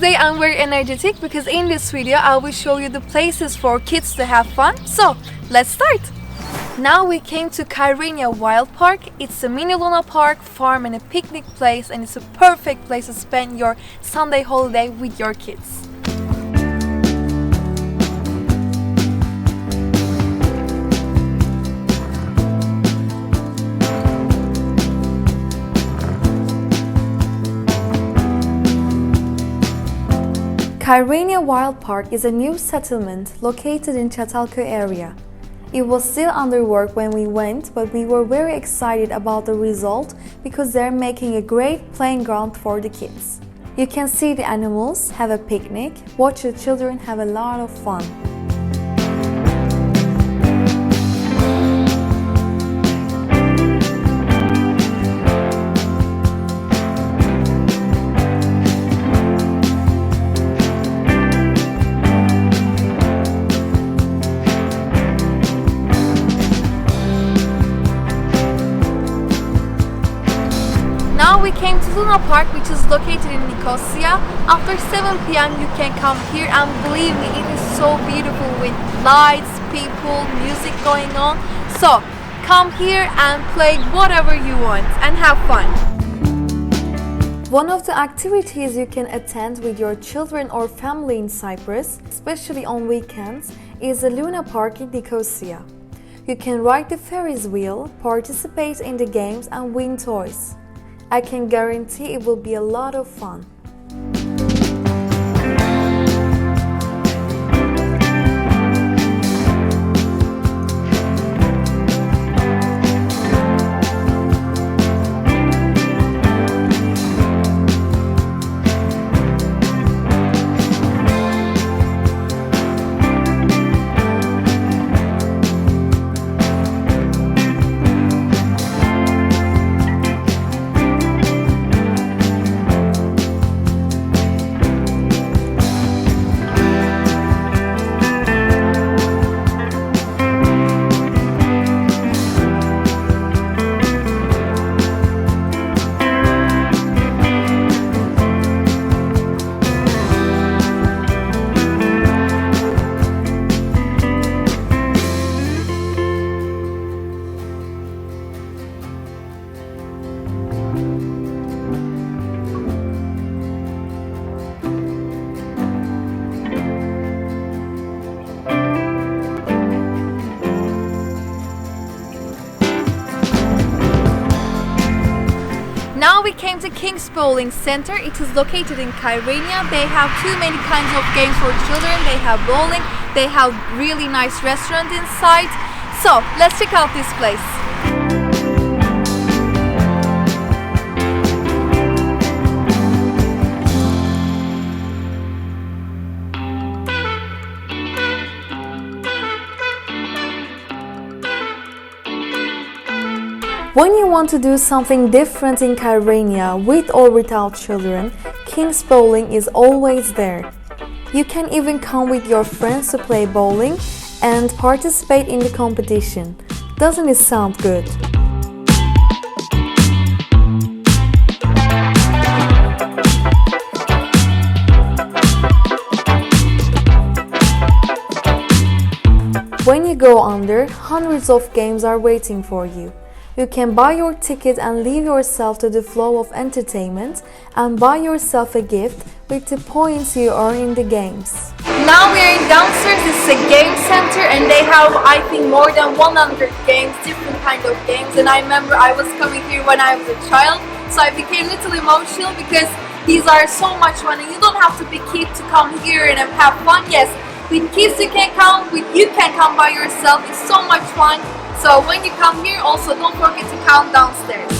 Today I'm very energetic because in this video I will show you the places for kids to have fun. So let's start! Now we came to Kyrenia Wild Park. It's a mini Luna Park, farm and a picnic place, and it's a perfect place to spend your Sunday holiday with your kids. Kyrenia Wild Park is a new settlement located in Çatalköy area. It was still under work when we went, but we were very excited about the result because they're making a great playing ground for the kids. You can see the animals, have a picnic, watch the children have a lot of fun. Now we came to Luna Park, which is located in Nicosia. After 7 p.m. you can come here, and believe me, it is so beautiful with lights, people, music going on. So come here and play whatever you want and have fun. One of the activities you can attend with your children or family in Cyprus, especially on weekends, is the Luna Park in Nicosia. You can ride the Ferris wheel, participate in the games and win toys. I can guarantee it will be a lot of fun. Now we came to King's Bowling Center. It is located in Kyrenia. They have too many kinds of games for children. They have bowling, they have really nice restaurant inside. So let's check out this place. When you want to do something different in Kyrenia with or without children, King's Bowling is always there. You can even come with your friends to play bowling and participate in the competition. Doesn't it sound good? When you go under, hundreds of games are waiting for you. You can buy your ticket and leave yourself to the flow of entertainment and buy yourself a gift with the points you earn in the games. Now we are in downstairs. This is a game center and they have, I think, more than 100 games, different kind of games. And I remember I was coming here when I was a child, so I became a little emotional because these are so much fun and you don't have to be kid to come here and have fun. Yes, with kids you can come, you can come by yourself. It's so much fun. So when you come here, also don't forget to count downstairs.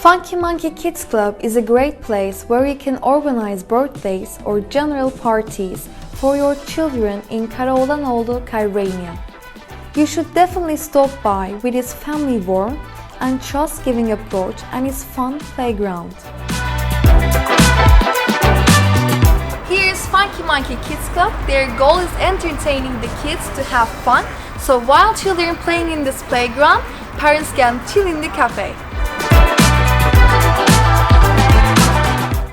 Funky Monkey Kids Club is a great place where you can organize birthdays or general parties for your children in Karaolanoğlu, Kyrenia. You should definitely stop by with its family warm and trust-giving approach and its fun playground. Here's Funky Monkey Kids Club, their goal is entertaining the kids to have fun, so while children playing in this playground, parents can chill in the cafe.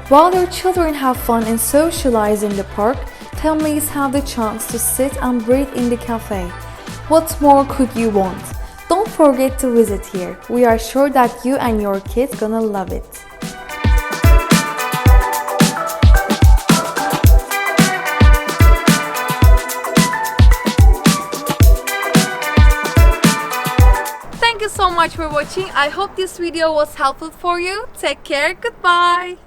While your children have fun and socialize in the park, families have the chance to sit and breathe in the cafe. What more could you want? Don't forget to visit here. We are sure that you and your kids gonna love it. Thank you so much for watching. I hope this video was helpful for you. Take care. Goodbye.